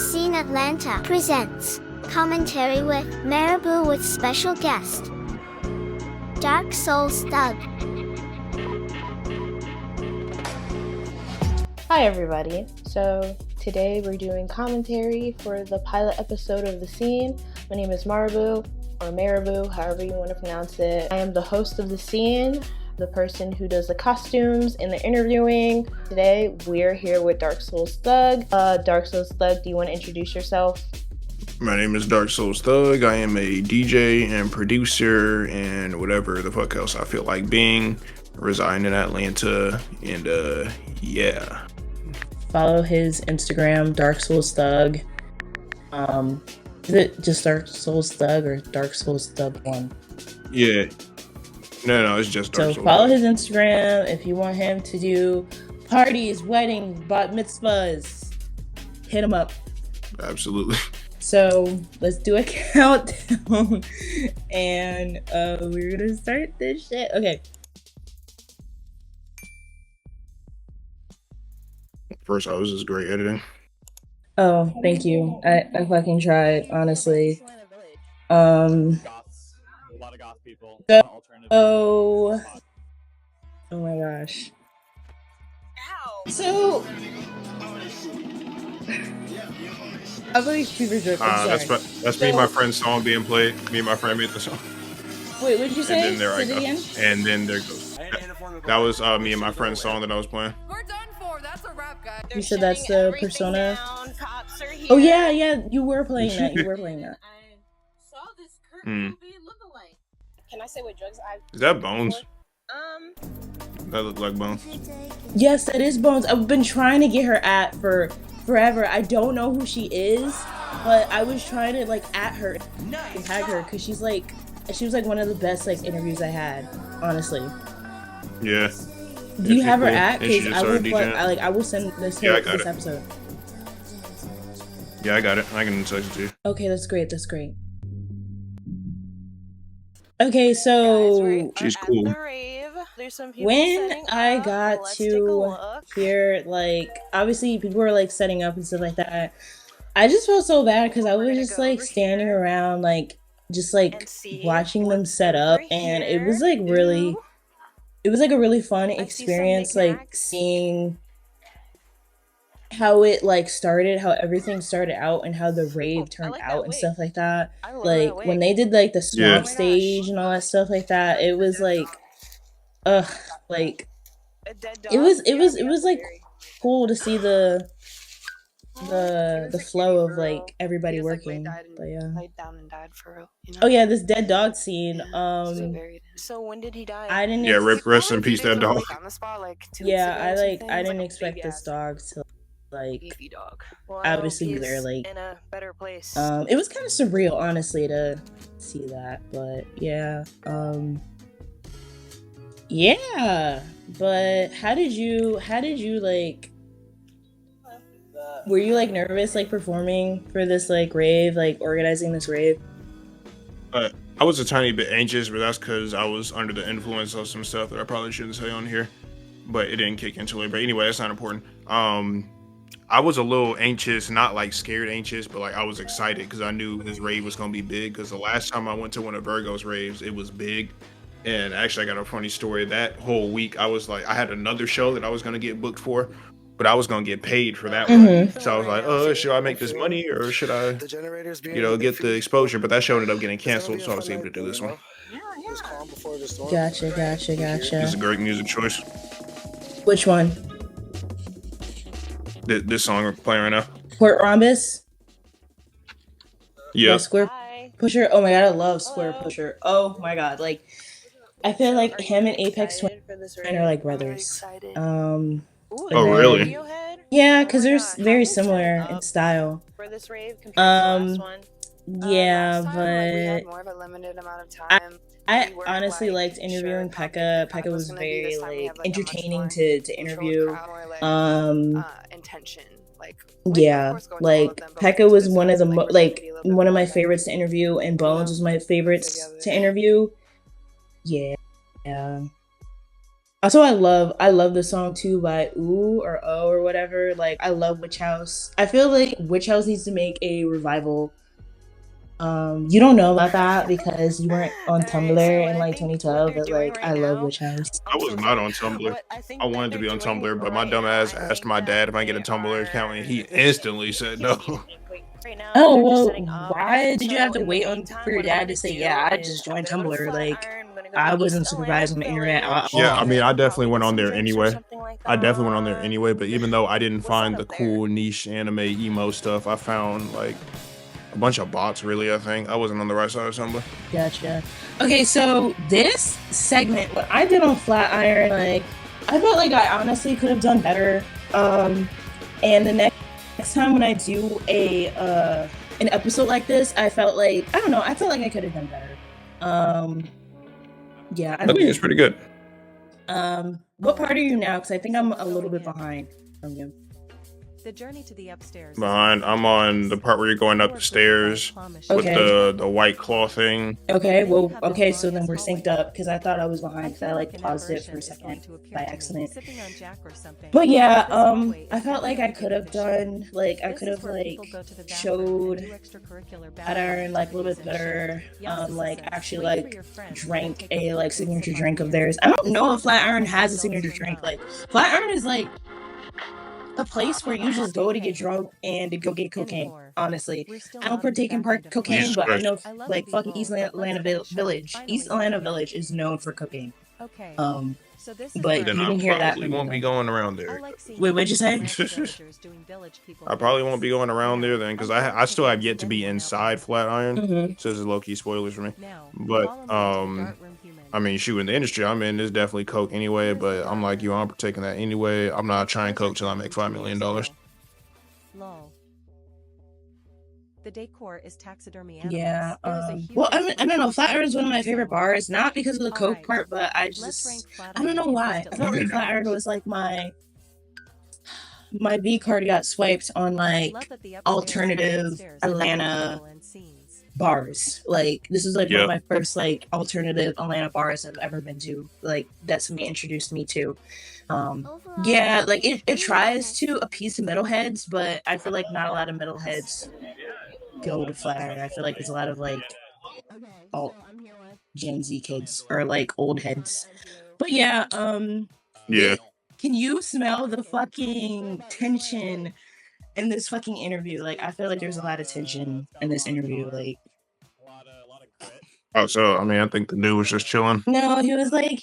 Scene Atlanta presents commentary with Marabou with special guest DarkSoulsThug. Hi everybody, so today we're doing commentary for the pilot episode of The Scene. My name is Marabou, or Marabou, however you want to pronounce it. I am the host of The Scene, the person who does the costumes and the interviewing. Today we're here with DarkSoulsThug. DarkSoulsThug, do you want to introduce yourself? My name is DarkSoulsThug. I am a DJ and producer and whatever the fuck else I feel like being. Reside in Atlanta, and yeah. Follow his Instagram, DarkSoulsThug. Is it just DarkSoulsThug or DarkSoulsThug1? Yeah. No, it's just DarkSoulsThug. So follow his Instagram if you want him to do parties, weddings, bat mitzvahs. Hit him up. Absolutely. So let's do a countdown, and we're gonna start this shit. Okay. First, I was just great editing. Oh, thank you. I fucking tried, honestly. A lot of goth people. Oh my gosh. So I believe fever joke. That's me and my friend's song being played. Me and my friend made the song. Wait, what did you say? And then there I go. Again? And then there goes. That was me and my friend's song that I was playing. We're done for. That's a rap, guy. You said that's the persona. Oh yeah, you were playing that. You were playing that. I saw this Kurt movie lookalike. Can I say what drugs I've Is that Bones? That looked like Bones. Yes, that is Bones. I've been trying to get her at for forever. I don't know who she is, but I was trying to like at her and tag her because she was like one of the best like interviews I had, honestly. Yeah. Do you have her cool. at? Because I I will send this to this episode. Yeah, I got it. I can text it to you. Okay, that's great. That's great. Okay, so She's cool. when I got to hear, like, obviously people were like setting up and stuff like that, I just felt so bad because I was just like standing around, like, just like watching them set up, and it was like really, it was like a really fun experience, like seeing how it like started, how everything started out, and how the rave turned out and stuff like that. Like when they did like the swamp stage and all that stuff like that, it was like, like it was like cool to see the flow of like everybody working. But yeah. Oh yeah, this dead dog scene. So when did he die? I didn't. Yeah, rest in peace, that dog. Yeah, I didn't expect this dog to like obviously they're like in a better place. It was kind of surreal, honestly, to see that, but yeah. Yeah, but how did you like, were you like nervous like performing for this like rave, like organizing this rave? I was a tiny bit anxious, but that's because I was under the influence of some stuff that I probably shouldn't say on here, but it didn't kick into it. But anyway, that's not important. I was a little anxious, not like scared anxious, but like I was excited because I knew this rave was gonna be big. Because the last time I went to one of Virgo's raves, it was big. And actually, I got a funny story. That whole week, I was like, I had another show that I was gonna get booked for, but I was gonna get paid for that one. So I was like, should I make this money or should I, get the exposure? But that show ended up getting canceled, so I was able to do this one. Gotcha. It's a great music choice. Which one? This song we're playing right now. Squirt Rhombus? Yeah. Square Pusher. Oh my god, I love Square Pusher. Oh my god, like I feel like him and Apex Twin are like brothers. Oh really? Yeah, because they're very similar in style. Yeah, but I honestly liked interviewing Pekka. Pekka was very like entertaining to interview. Yeah, like Pekka was one of the one of my favorites to interview, and Bones was my favorites to interview. Yeah. Also, I love the song too by Ooh or O or whatever. Like, I love Witch House. I feel like Witch House needs to make a revival. You don't know about that because you weren't on Tumblr in like 2012, but like I love Witch House. I was not on Tumblr. I wanted to be on Tumblr, but my dumb ass asked my dad if I get a Tumblr account, and he instantly said no. Oh well, why did you have to wait for your dad to say, yeah, I just joined Tumblr? Like, I wasn't supervised on the internet at Yeah, I all. mean, I definitely went on there anyway. But even though I didn't find the cool niche anime emo stuff, I found like a bunch of bots. Really, I think I wasn't on the right side of Tumblr. Gotcha. Okay, so this segment, what I did on Flatiron, like, I felt like I honestly could have done better. And the next time when I do an episode like this, I felt like I felt like I could have done better. Yeah, I think it's pretty good. what part are you now? Because I think I'm a little bit behind from you. The journey to the upstairs. Behind, I'm on the part where you're going up the stairs with the white claw thing. Okay, well, okay, so then we're synced up because I thought I was behind because I like paused it for a second by accident. But yeah, I felt like I could have done showed Flatiron like a little bit better. Actually like drank a like signature drink of theirs. I don't know if Flatiron has a signature drink. Like Flatiron is like a place where you just go to get drunk and to go get cocaine. Honestly, I don't partake in cocaine, but I know like fucking East Atlanta Village. East Atlanta Village is known for cocaine. Okay. Then But you didn't hear that. probably won't be going around there. Wait, what'd you say? I probably won't be going around there then, because I still have yet to be inside Flatiron. So this is low-key spoilers for me. But I mean, shoot, in the industry I'm in, there's definitely coke anyway. But I'm like you, I'm partaking that anyway. I'm not trying coke till I make $5 million. The decor is taxidermy animals. Yeah. Well, I don't know. Flatiron is one of my favorite bars, not because of the coke part, but I don't know why. I felt like Flatiron was like my V card got swiped on like alternative Atlanta bars. Like this is like one of my first like alternative Atlanta bars I've ever been to. Like that somebody introduced me to. Yeah, like it tries to appease the metalheads, but I feel like not a lot of metalheads go to Flatiron. I feel like there's a lot of like alt Gen Z kids or like old heads. But yeah, Yeah. Can you smell the fucking tension in this fucking interview? Like I feel like there's a lot of tension in this interview. Like Oh, so I mean, I think the dude was just chilling. no, he was like,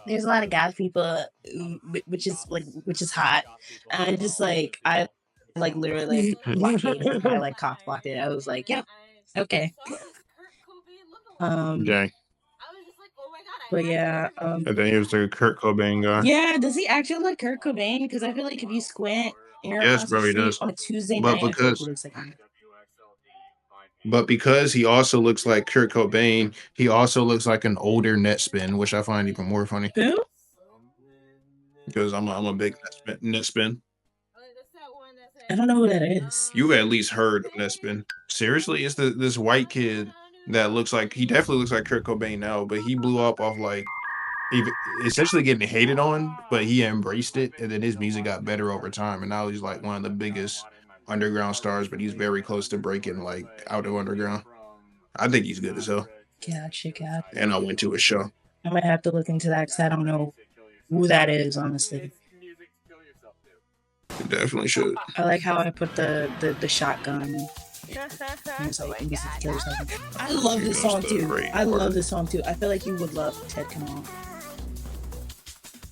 there's a lot of guy people, which is hot. And I literally blocked it. I like cock blocked it. I was like, yeah, okay. Dang. But yeah. And then he was the Kurt Cobain guy. Yeah, does he actually look like Kurt Cobain? Because I feel like if you squint, yes, bro, he does. On a Tuesday but night, but because he also looks like Kurt Cobain, he also looks like an older Netspin, which I find even more funny. Who? Because I'm a big Netspin. I don't know who that is. You've at least heard of Netspin. Seriously, it's this white kid that he definitely looks like Kurt Cobain now, but he blew up off like essentially getting hated on, but he embraced it, and then his music got better over time, and now he's like one of the biggest underground stars, but he's very close to breaking like out of underground. I think he's good as hell. Gotcha. And I went to a show. I might have to look into that because I don't know who that is, honestly. You definitely should. I like how I put the shotgun. I love this song too. I feel like you would love Ted Come On.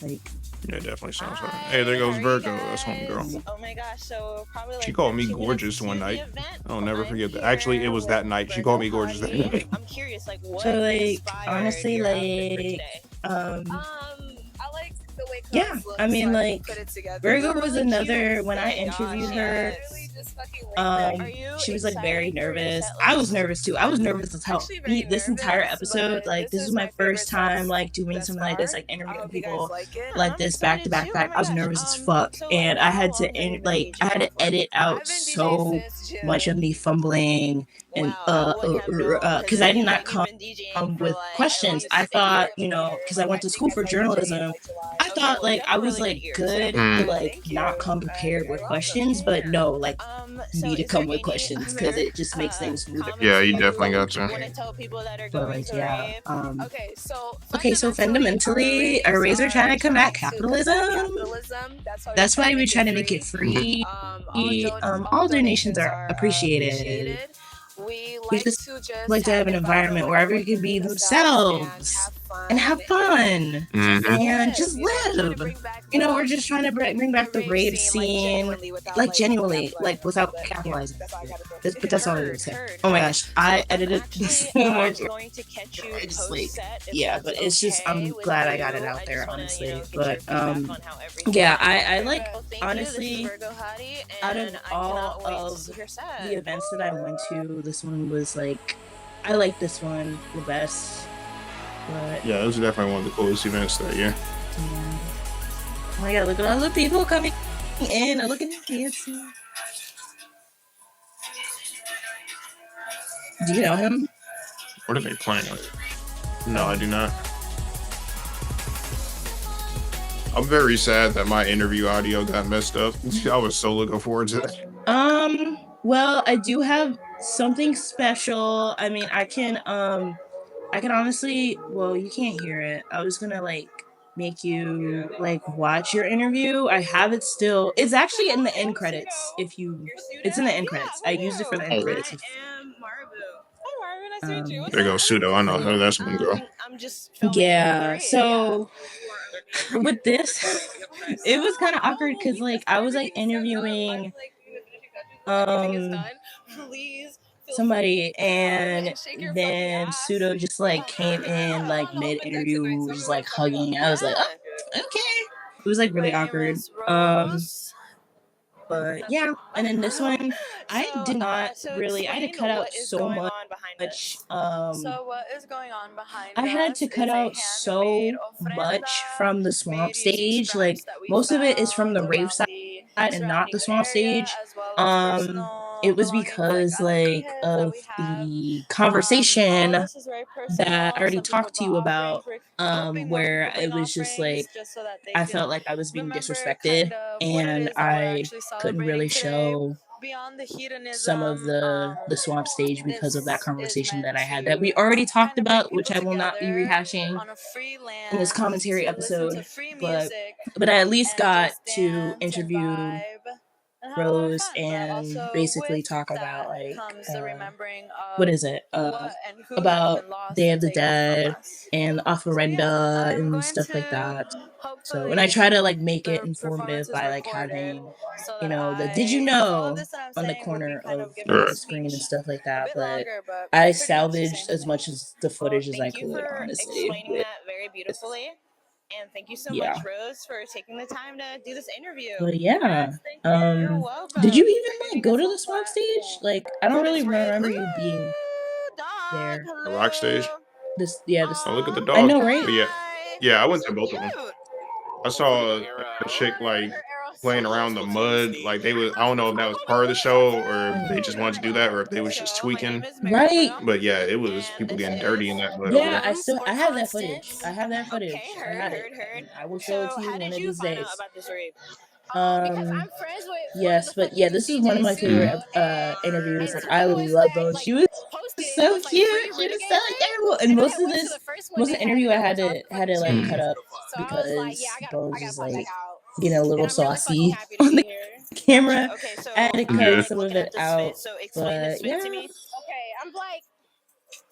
Like, yeah, it definitely sounds right. Hey, there goes Virgo. That's homegirl. Oh my gosh, so probably like she called me gorgeous one night. I'll never forget that. Actually, it was that night. She called me gorgeous that night. I'm curious, like what? So like honestly, like I like the way yeah, I mean like Virgo was another when I interviewed her. She was like very nervous. I was nervous too. I was nervous as hell. This entire episode, like this was my first time like doing something like this, like interviewing people like this back to back to back. I was nervous as fuck, and I had to edit out so much of me fumbling and because I did not come with questions. I thought, you know, because I went to school for journalism, I thought like I was like good to like not come prepared with questions, but no, like you need to come with questions because it just makes things smoother. Yeah, you definitely got to. But like, yeah. Okay, so fundamentally, our raves are trying to combat capitalism. That's why we're trying to make it free. All donations are appreciated. We just like to have an environment where everyone can be themselves and have fun and just live. You know, we're just trying to bring back the rave scene, like genuinely, like without capitalizing. But that's all I would say. Oh my gosh, I edited this so much. Just like, yeah, but it's just, I'm glad I got it out there, honestly. But yeah, I like, honestly, out of all of the events that I went to, this one was like, I like this one the best. But yeah, it was definitely one of the coolest events that year. Yeah. Oh my god, look at all the people coming in. Look at them dancing. Do you know him? What are they playing with? No, I do not. I'm very sad that my interview audio got messed up. I was so looking forward to that. Well, I do have something special. I mean, I can honestly, well, you can't hear it. I was gonna like make you like watch your interview. I have it still. It's actually in the end credits. It's in the end credits. I used it for the end credits. There goes Pseudo. I know how that's one girl. Yeah. So with this, it was kind of awkward because like I was like interviewing somebody, and then Pseudo just like came in like mid interview, just like hugging. I was like, oh, okay. It was like really awkward. But yeah, and then this one, I did not really. I had to cut out so much. So what is going on behind I had us to cut is a out so handmade much ofrenda from the swamp made stage. scraps Like that we most of it is from the found rave around side the and not the surrounding swamp area, stage. as well as personal It was belongings because other like kits that of we have. the All conversation this is very that I personal. already Some people talked to brought you offerings. about, We're hoping more where people it bring was just offerings like just so that they I can felt like I was being remember disrespected, kind of what it and is that we're I actually couldn't celebrating really today. show Beyond the some of hedonism, the swamp stage because of that this is conversation meant that I had that to we already talked kind of bring about, which people I will not be together rehashing on a free in this land commentary to listen to episode. free But music I at least and got just to dance and interview vibe and have a lot of Rose fun. But and also basically with talk that about like comes the remembering what of is it what and who has about been lost Day and of the taken from Dead us. and So yeah, offerenda I'm and going stuff like to that. So, and I hopefully try to like make it the informative performance is by like recorded having, so you that know, the did you because all of know this that I'm on the saying will be corner kind of of giving a the screen and speech stuff like a that. bit But longer, but I pretty much the same salvaged as thing. much as the Well, footage as I thank you could, for honestly. explaining that very beautifully. And thank you so Yeah. much, Rose, for taking the time to do this interview. But yeah, Yes, thank you. You're welcome. did you even For like giving go us to a the swamp stage? platform. Like, I don't For really this rave. remember Ooh, you being dog. there. The rock stage. Hello. This, yeah, this. Oh, look at the I dog. know, right? But yeah, Hi. yeah, I went So to both of them. cute. I saw a chick like playing around the mud. Like they was, I don't know if that was part of the show or if they just wanted to do that or if they was just So, my name tweaking. is Right. Marabou, But yeah, it was and people this getting dirty in is that mud over Yeah, there. Rooms I or have that footage. Constance. I have that footage. Okay, I got it. heard. I will show it So, to you how one did of you these find out days. about this rave? Because I'm friends with one of Yes, the but yeah, fucking this is one of my DJs, favorite and interviews. Like, two I boys love that those. like She was posted it so was like cute. free She was renegade so rave, adorable. And and then I went to the first one most of they the had, interview, and I that had was off to the fucking like chain. cut up So I was like, yeah, because I Bones gotta is pop like back out, being a and little I'm really fucking saucy happy to on be the here. camera. Okay, so I had to I'm cut Yeah. some of looking it at this out. fit, so explain this But fit yeah, to me. Okay, I'm like,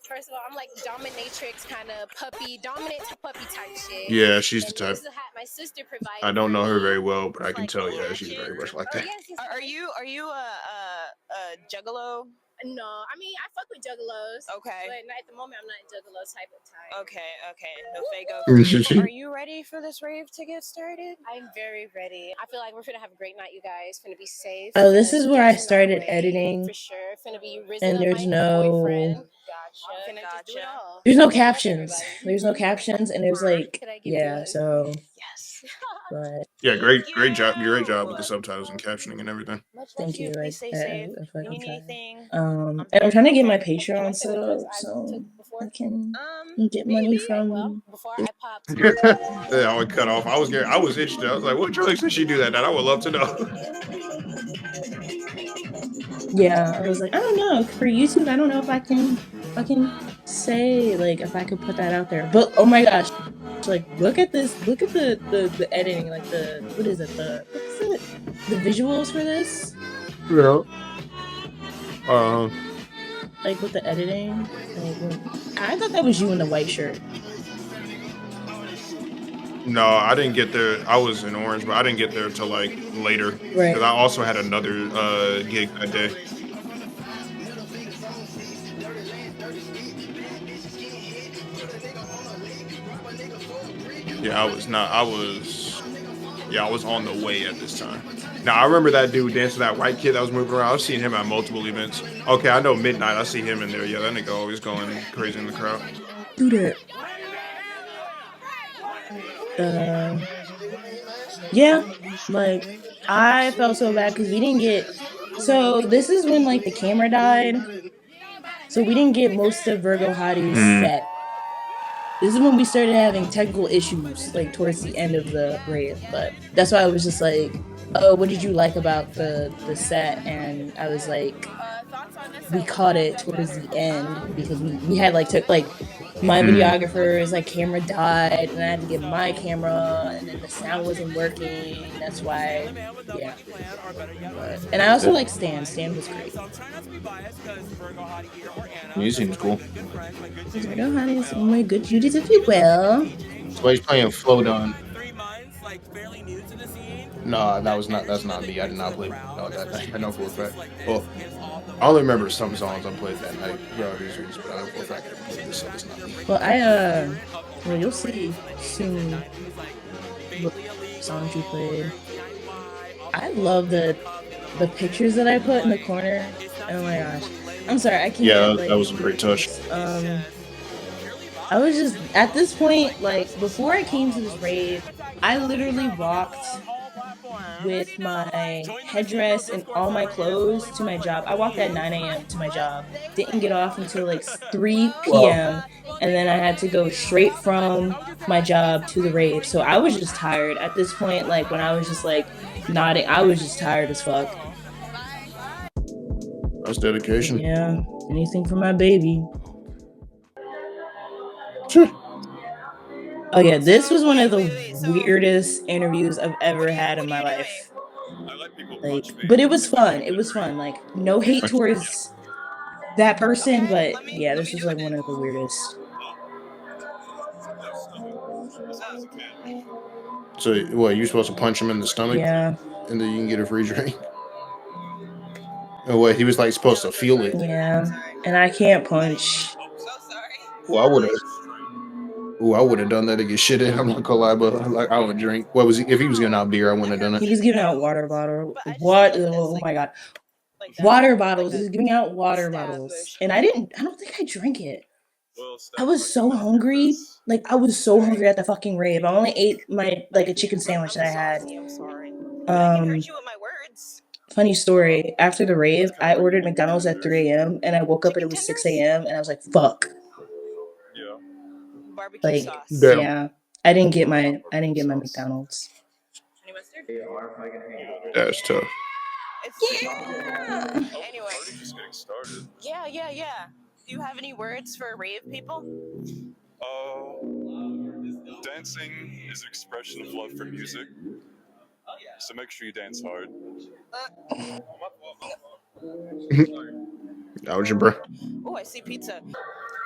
first of all, I'm like dominatrix kind of puppy, dominant puppy type shit. Yeah, she's the And type. this is a hat my sister provided. I don't know for her me. very well, but I It's can like tell little yeah, she's ratchet. very much like Oh that. yes, it's Are you a juggalo? No, I mean I fuck with juggalos. Okay. But at the moment I'm not juggalo type of time. Okay. No fago for you. Are you ready for this rave to get started? I'm very ready. I feel like we're finna have a great night, you guys. Finna be safe. Oh, this is where I Dance in our started way, editing, for sure. Finna be risen and up there's my boyfriend. no Finna just do it all. there's no Good luck, captions. everybody. There's no captions, and there's like Could I give yeah. you a- So, Yes. but Yeah, great job with the subtitles and captioning and everything. Much love thank to you. you. Please stay safe. I You fucking need tried. anything? And I'm trying to get my Patreon Can I set say what drugs up I so took before? I can get Maybe. money Okay, well, from. before I popped. Yeah, I would cut off. I was itching. I was like, what drugs did she do that? I would love to know. Yeah, I was like, I don't know for YouTube. I don't know if I can say like if I could put that out there. But oh my gosh, like look at this. Look at the editing. Like the what is it? The visuals for this. Yeah. Like with the editing. Like, I thought that was you in the white shirt. No, I didn't get there. I was in Orange, but I didn't get there till like later Right. because I also had another gig that day. Yeah, I was on the way at this time. Now I remember that dude dancing, that white kid that was moving around. I've seen him at multiple events. Okay, I know Midnight. I see him in there. Yeah, that nigga always going crazy in the crowd. Do that. Yeah, like I felt so bad because we didn't get. So this is when like the camera died. So we didn't get most of Virgo Hottie's set. This is when we started having technical issues, like towards the end of the rave. But that's why I was just like, "Oh, what did you like about the set?" And I was like, "We caught it towards the end because we had like took like my videographer's like camera died, and I had to get my camera, and then the sound wasn't working. That's why, yeah." And I also like Stan. Stan was great. He seems cool. Virgo Hottie is one of my good duties, if you will. So he's playing Flow Don. No, that's not me. I did not play that night. I know for a fact. Well, I only remember some songs I played that night. But I know for a fact I played this, so it's not me. Well, well, you'll see soon what songs you played. I love the pictures that I put in the corner. Oh my gosh. I'm sorry, I can't. Yeah, that was a great touch. I was just, at this point, like, before I came to this rave, I literally walked with my headdress and all my clothes to my job. I walked at 9 a.m. to my job. Didn't get off until like 3 p.m. And then I had to go straight from my job to the rave. So I was just tired. At this point, like, when I was just like nodding, I was just tired as fuck. That's dedication. Yeah, anything for my baby. Oh yeah, this was one of the weirdest interviews I've ever had in my life. Like, but it was fun. It was fun. Like, no hate towards that person, but yeah, this was like one of the weirdest. So what? You're supposed to punch him in the stomach? Yeah. And then you can get a free drink. And what? He was like supposed to feel it. Yeah, and I can't punch. Well, I would have done that to get shit in. I'm not gonna lie, but like I would drink. What was he? If he was giving out beer, I wouldn't have done it. He was giving out water bottle. What? Oh my god. Water bottles. He was giving out water bottles, and I don't think I drank it. I was so hungry. Like, I was so hungry at the fucking rave. I only ate a chicken sandwich that I had. Funny story. After the rave, I ordered McDonald's at 3 a.m. and I woke up and it was 6 a.m. and I was like, fuck. Like, yeah. I didn't get my McDonald's. That's tough. Yeah. Anyway, just getting started. Yeah. Do you have any words for rave people? Dancing is an expression of love for music. So make sure you dance hard. That was your bro. Oh, I see pizza.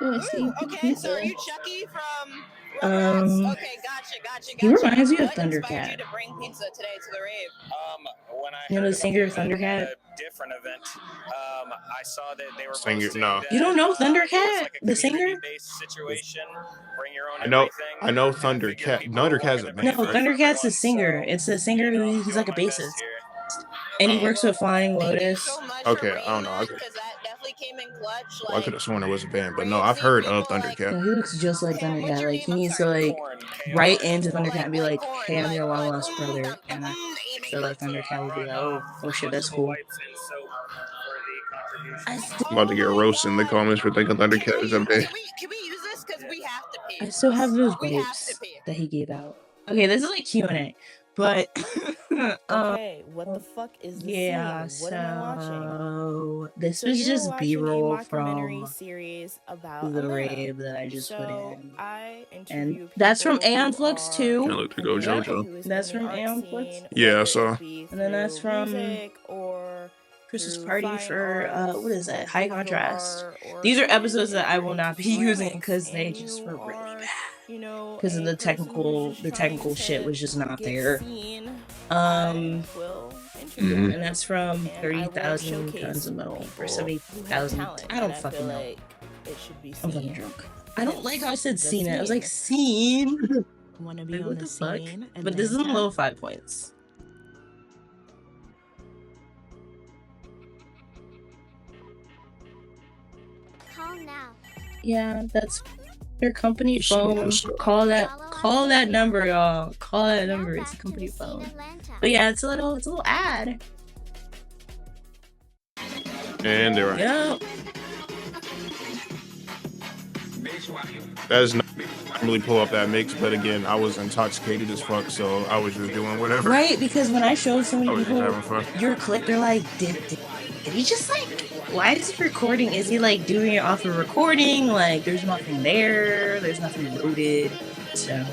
Oh, I see Okay, so are you Chucky from Okay, gotcha. He reminds me of What inspired Thundercat. you to bring pizza today to the rave? When I You know heard the singer about it at Thundercat? a different event, I saw that they were Singer, posting no. that You don't know it was Thundercat, like a the singer? community-based situation. Bring your own I know everything. Thundercat. And I figured people were Thundercat's walking a the band, No, right? pavement for Thundercat's a everyone, singer. so, It's a singer you know, who's doing like a my best bassist. here. And he Oh, works with Flying Thank you Lotus. so much okay. for I bringing don't know. that because that definitely came in clutch. I could Like, have sworn it was a band, but no, raves I've need heard of people like. Thundercat. No, he looks just like Cam, what's Thundercat. your Like, name? he I'm needs to, sorry. like, Corn, write K-O-R-N. into Thundercat and be like, corn. hey, I'm your Like, long-lost brother. And I feel like Thundercat would be like, oh shit, that's cool. I still, I'm about to get roasted in the comments for thinking Thundercat is up there. Can we use this? Because we have to pay. I still have those We have wipes to pay. that he gave out. Okay, this is like Q&A, but Okay, what the fuck is the yeah, scene? What am I watching? so this So was you're just watching a B-roll mockumentary from series about the Atlanta. rave that I just put So in. I And interview that's from people Aeon who Flux are too. Kinda look to go from the art, JoJo. who is That's in the from art Aeon Flux. scene, Yeah, I whether saw. it be And then that's through from music or Christmas through Party fine for arts what is that? or High digital Contrast. art or These are even episodes that I will if not be you're using ceramics because they and just you were really are, bad. you know, Because of a the person who's just trying shit to was just not get there. seen, I will interview And that's from and I will 30,000 showcase tons of metal or people who have 70,000. talent, I don't and I fucking feel know. like it should be I'm fucking seen. drunk. I don't like how I said The seen it. I was like, scene. seen? Want to be Like, on what the the fuck? scene? But this is Atlanta? low 5 points. Call now. Yeah, that's their company See phone. this. Call that number, y'all. Call that number. It's a company phone. But yeah, it's a little ad. And they're right. Yep. That is not normally pull up that mix, but again, I was intoxicated as fuck, so I was just doing whatever. Right, because when I showed so I many was just people having fun. your clip, they're like, did he just like, why is he recording? Is he like doing it off of recording? Like, there's nothing there. There's nothing loaded. So.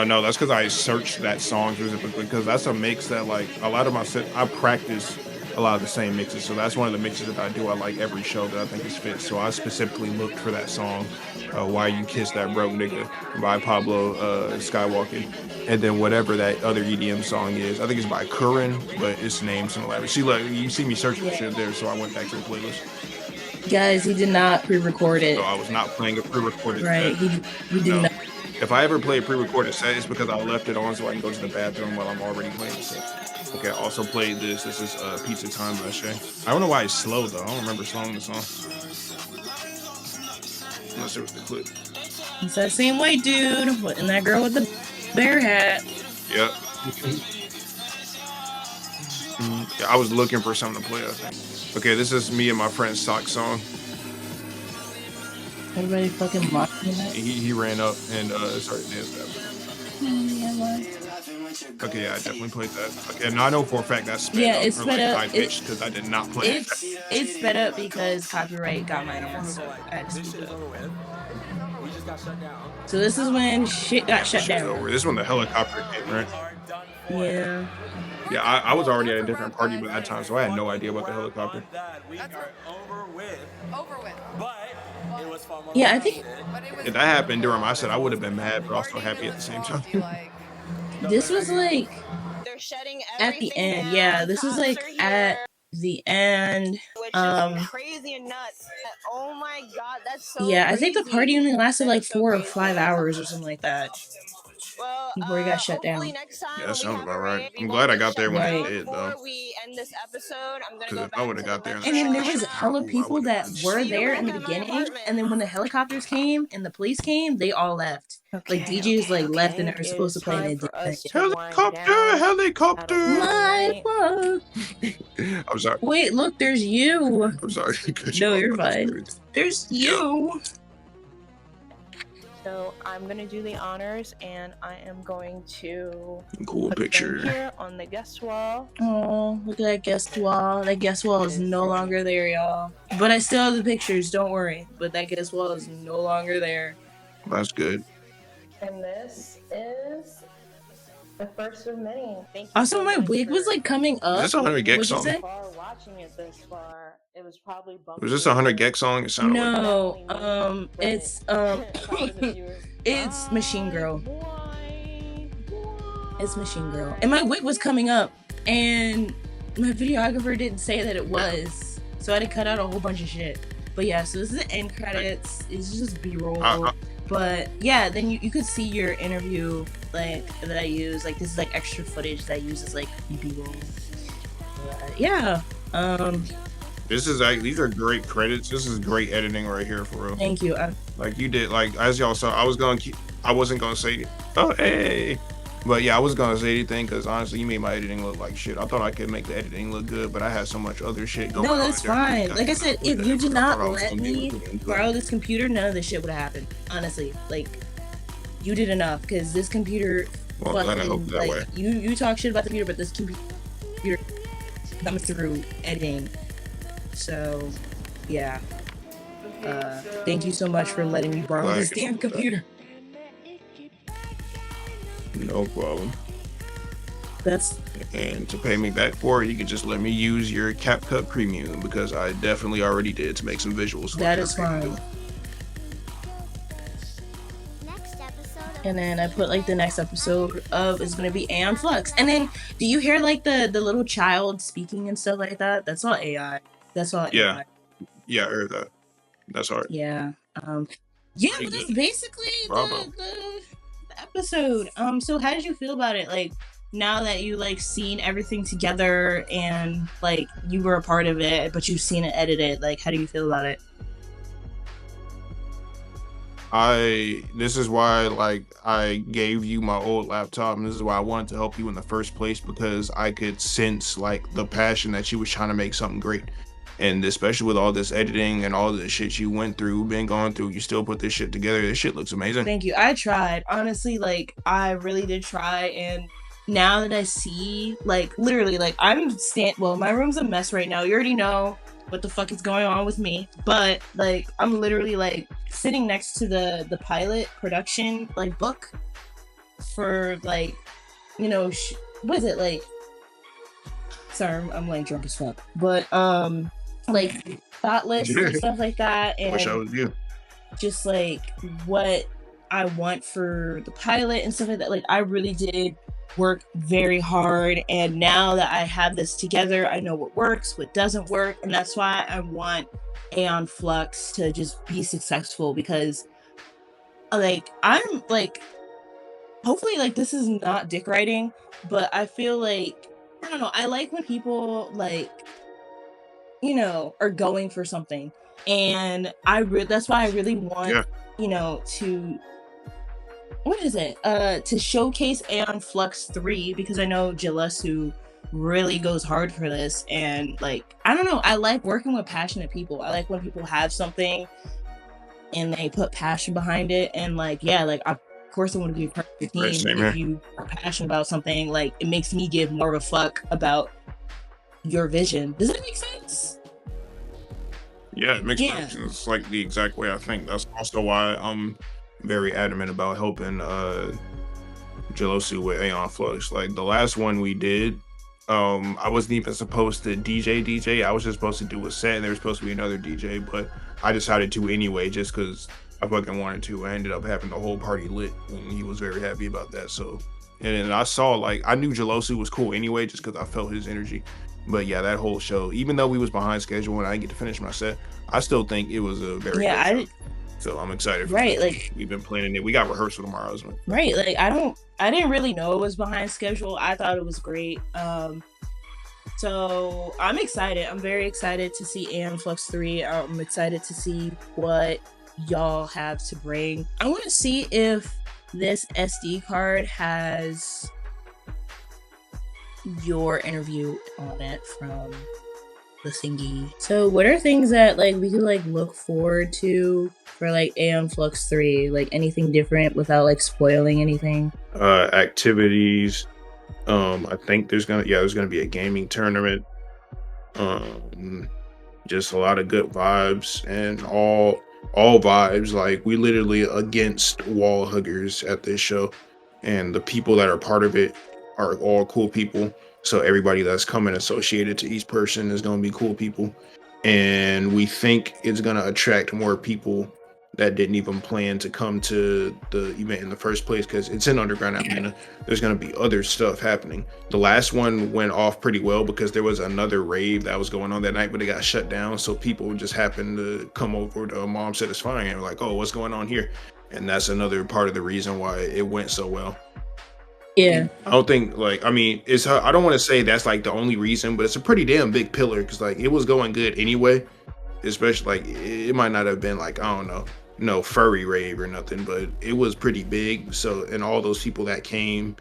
No, that's because I searched that song specifically because that's a mix that like a lot of my set. I practice a lot of the same mixes, so that's one of the mixes that I do. I like every show that I think is fit. So I specifically looked for that song, "Why You Kiss That Broke Nigga" by Pablo Skywalker, and then whatever that other EDM song is. I think it's by Curran, but it's named something like that. See, like you see me searching for shit there, so I went back to the playlist. Guys, he did not pre-record it. So I was not playing a pre-recorded right, set. he did not. If I ever play a pre-recorded set, it's because I left it on so I can go to the bathroom while I'm already playing the set. Okay, I also played this. This is Pizza Time by Shay. I don't know why it's slow though. I don't remember slowing the song. Unless it was the clip. It's that same white dude and that girl with the bear hat. Yep. Yeah, I was looking for something to play, I think. Okay, this is me and my friend's sock song. Everybody fucking mocking that. He ran up and started dancing. Okay, yeah, I definitely played that. Okay, now I know for a fact that's sped up. It's sped up. High pitched because I did not play it. It's sped up because copyright got my ass. So I had to speed up. So this is when shit got shut down. Over. This one, the helicopter came, right? Yeah. Yeah, I was already at a different party by that time, so I had no idea about the helicopter. Yeah, I think If that happened during my set, I would have been mad, but also happy at the same time. this was like They're shutting at the end. down. Yeah, this was like Cops are at here, the end. which is crazy and nuts. Oh my god, that's so Yeah, I think the crazy. party only lasted like That's so 4 or crazy. 5 hours or something like that Well, before he got shut hopefully down. next time Yeah, when that we sounds have about a right. rave, we I'm won't glad I get got there shut when down. it did, though. Before we end this episode, I'm gonna Because go if back I would to have got the there and And then there lecture. was hella people that were there in the beginning, and then when the helicopters came and the police came, they all left. Like DJs like left and they were supposed to play and they didn't. Helicopter! My fuck. I'm sorry. Wait, look, there's you. I'm sorry. No, you're fine. There's you. So I'm gonna do the honors, and I am going to Cool put them picture. here on the guest wall. Oh, look at that guest wall. That guest wall is no longer there, y'all. But I still have the pictures, don't worry. But that guest wall is no longer there. That's good. And this is The first of many. Thank you Also, so my much wig was for like coming Is up. this a 100 Gex What'd you song? say? far watching it this far. It was probably Was this a 100 Gex song? It sounded like No, it's it's Machine Girl. It's Machine Girl. And my wig was coming up, and my videographer didn't say that it was, so I had to cut out a whole bunch of shit. But yeah, so this is the end credits. It's just B-roll. But yeah, then you could see your interview like that I use. Like this is like extra footage that uses like B-roll. Yeah. this is like these are great credits. This is great editing right here for real. Thank you. Like you did, like as y'all saw, I wasn't gonna say, oh hey, but yeah, I wasn't gonna say anything because honestly, you made my editing look like shit. I thought I could make the editing look good, but I had so much other shit going on. No, that's fine. Like I said, if you did not let me borrow it. this computer, none of this shit would have happened. Honestly, like you did enough because this computer. Well, I hope that like, way. You talk shit about the computer, but this computer comes through editing. So, yeah. Thank you so much for letting me borrow this damn computer. No problem. And to pay me back for it, you can just let me use your CapCut Premium because I definitely already did to make some visuals. That is fine. And then I put like the next episode of is gonna be Aeon Flux. And then do you hear like the little child speaking and stuff like that? That's all AI. That's all AI. Yeah, I heard that. That's hard. Yeah. Yeah, but that's basically the episode. So how did you feel about it? Like now that you like seen everything together and like you were a part of it, but you've seen it edited, like how do you feel about it? This is why like I gave you my old laptop, and this is why I wanted to help you in the first place, because I could sense like the passion that you was trying to make something great. And especially with all this editing and all the shit you went through, been going through, you still put this shit together. This shit looks amazing. Thank you. I tried. Honestly, like I really did try, and now that I see like literally like well, my room's a mess right now. You already know what the fuck is going on with me, but like I'm literally like sitting next to the pilot production like book for like, you know, what is it like, sorry, I'm like drunk as fuck, but like thought lists and stuff like that, and wish I was you. Just like what I want for the pilot and stuff like that. Like I really did work very hard, and now that I have this together, I know what works, what doesn't work, and that's why I want Aeon Flux to just be successful, because like I'm like, hopefully like this is not dick riding, but I feel like, I don't know, I like when people like, you know, are going for something, and that's why I really want you know, to to showcase Aeon Flux 3, because I know Jalesu really goes hard for this, and like I don't know, I like working with passionate people. I like when people have something and they put passion behind it, and like yeah, like of course I want to be a part of your team. If you are passionate about something, like it makes me give more of a fuck about your vision. Does that make sense? Yeah, it makes sense. It's like the exact way I think. That's also why I'm very adamant about helping Jalosu with Aeon Flux. Like the last one we did, I wasn't even supposed to DJ. I was just supposed to do a set, and there was supposed to be another DJ, but I decided to anyway just because I fucking wanted to. I ended up having the whole party lit, and he was very happy about that. So, and then I saw, like, I knew Jalosu was cool anyway just because I felt his energy. But yeah, that whole show, even though we was behind schedule and I didn't get to finish my set, I still think it was a very good show. So I'm excited for right, that. like we've been planning it. We got rehearsal tomorrow, isn't it? Right, like I didn't really know it was behind schedule. I thought it was great. So I'm excited. I'm very excited to see Aeon Flux 3. I'm excited to see what y'all have to bring. I want to see if this SD card has your interview on it from the thingy. So what are things that like we could like look forward to for like Aeon Flux 3? Like anything different without like spoiling anything? Activities. I think there's gonna be a gaming tournament. Just a lot of good vibes, and all vibes. Like we literally against wall huggers at this show. and the people that are part of it are all cool people. So everybody that's coming associated to each person is going to be cool people, and we think it's going to attract more people that didn't even plan to come to the event in the first place, because it's an underground Atlanta. There's going to be other stuff happening. The last one went off pretty well because there was another rave that was going on that night, but it got shut down. So people just happened to come over to Mom Satisfying and were like, oh, what's going on here? And that's another part of the reason why it went so well. Yeah. I don't think, like, I mean, it's, I don't want to say that's like the only reason, but it's a pretty damn big pillar, because like it was going good anyway. Especially like it might not have been like, I don't know, no furry rave or nothing, but it was pretty big. So, and all those people that came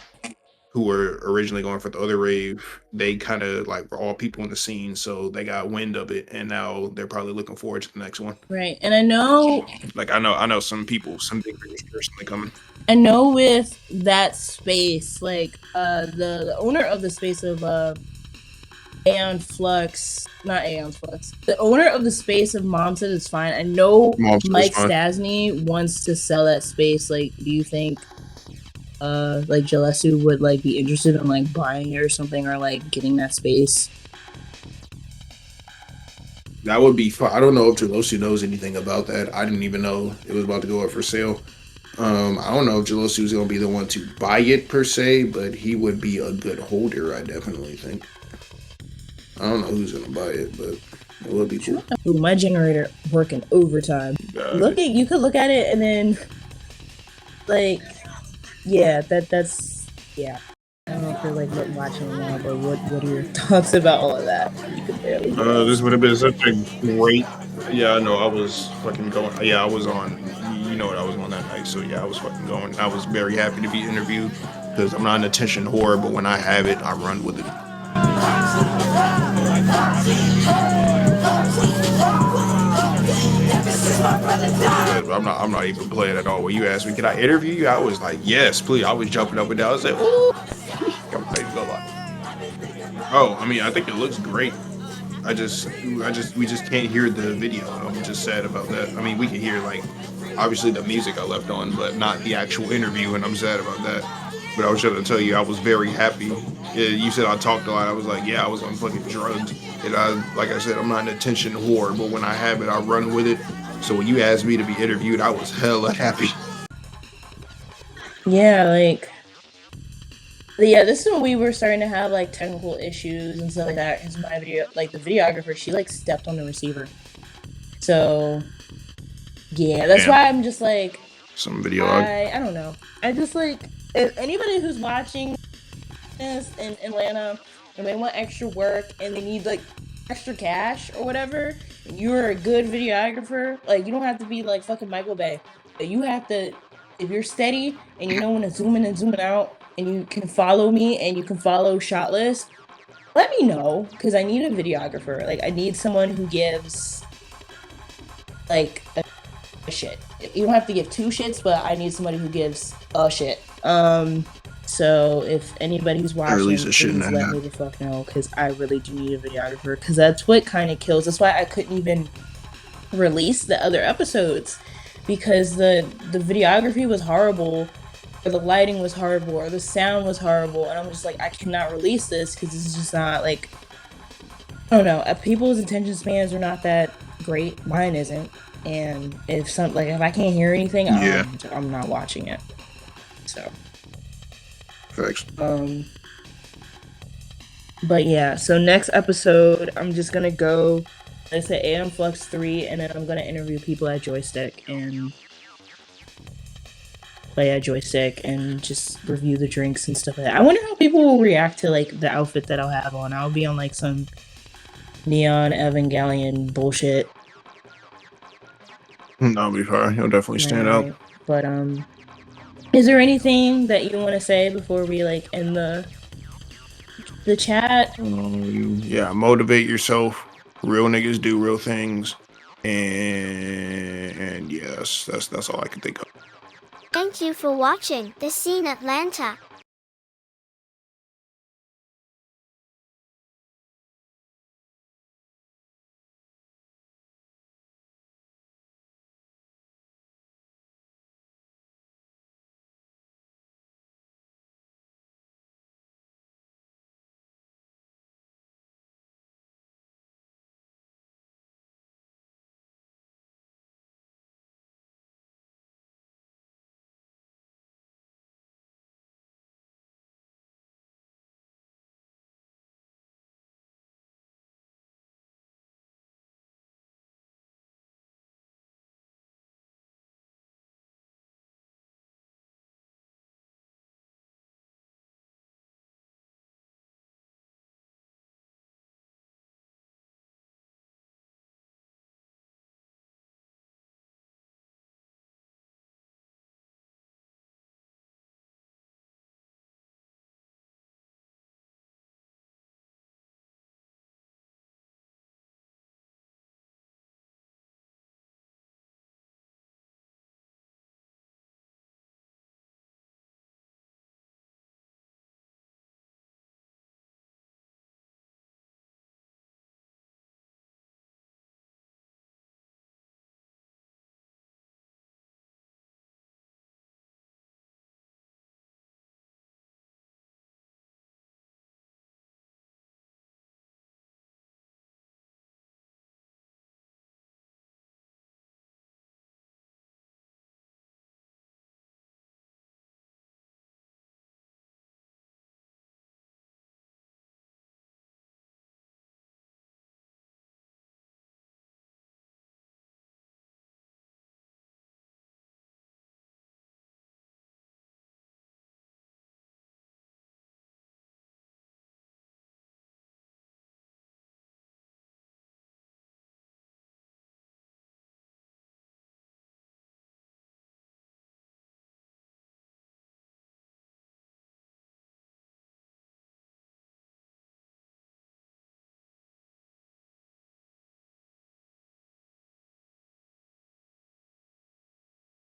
who were originally going for the other rave, they kind of like were all people in the scene, so they got wind of it, and now they're probably looking forward to the next one. Right. And I know, like I know some people, some big people personally coming. I know with that space, like the owner of the space of Aeon Flux, not Aeon Flux, the owner of the space of Mom Said It's Fine. I know Mike Stasny wants to sell that space. Like, do you think like Jalesu would like be interested in like buying it or something, or like getting that space? That would be fun. I don't know if Jalosu knows anything about that. I didn't even know it was about to go up for sale. I don't know if Jalosu is going to be the one to buy it per se, but he would be a good holder, I definitely think. I don't know who's going to buy it, but it would be cool. Ooh, my generator working overtime. You could look at it and then, like, yeah, that's, yeah. I don't know if you're like watching it now, but what are your thoughts about all of that? You could barely. This would have been such a great. Yeah, I know. I was fucking going. Yeah, I was on. You know what I was on that night. So yeah, I was fucking going. I was very happy to be interviewed because I'm not an attention whore, but when I have it, I run with it. I'm not even playing at all. When you asked me, can I interview you? I was like, yes, please. I was jumping up and down. I was like, ooh. Oh, I mean, I think it looks great. We just can't hear the video. I'm just sad about that. I mean, we can hear like obviously the music I left on, but not the actual interview, and I'm sad about that. But I was trying to tell you, I was very happy. Yeah, you said I talked a lot. I was like, yeah, I was on fucking drugs. And like I said, I'm not an attention whore, but when I have it, I run with it. So when you asked me to be interviewed, I was hella happy. Yeah, like, yeah, this is when we were starting to have like technical issues and stuff like that. Because my video, like the videographer, she like stepped on the receiver. So yeah, that's why I'm just like, some video. I don't know. I just like, if anybody who's watching this in Atlanta and they want extra work and they need like extra cash or whatever, and you're a good videographer, like you don't have to be like fucking Michael Bay. But you have to, if you're steady and you know when to zoom in and zoom out, and you can follow me and you can follow Shotlist, let me know, because I need a videographer. Like I need someone who gives like a shit. You don't have to give two shits, but I need somebody who gives a shit. So if anybody's watching, please let me the fuck know, because I really do need a videographer, because that's what kind of kills. That's why I couldn't even release the other episodes, because the videography was horrible, or the lighting was horrible, or the sound was horrible, and I'm just like, I cannot release this because this is just not like, I don't know. People's attention spans are not that great. Mine isn't. And if I can't hear anything, I'm not watching it. So. Thanks. But yeah, so next episode, I'm just gonna go, I said Aeon Flux 3, and then I'm gonna interview people at Joystick and play at Joystick and just review the drinks and stuff like that. I wonder how people will react to like the outfit that I'll have on. I'll be on like some neon Evangelion bullshit. That'll be fine. He'll definitely stand out. But is there anything that you want to say before we like end the chat? Yeah, motivate yourself. Real niggas do real things, and yes, that's all I can think of. Thank you for watching The Scene Atlanta.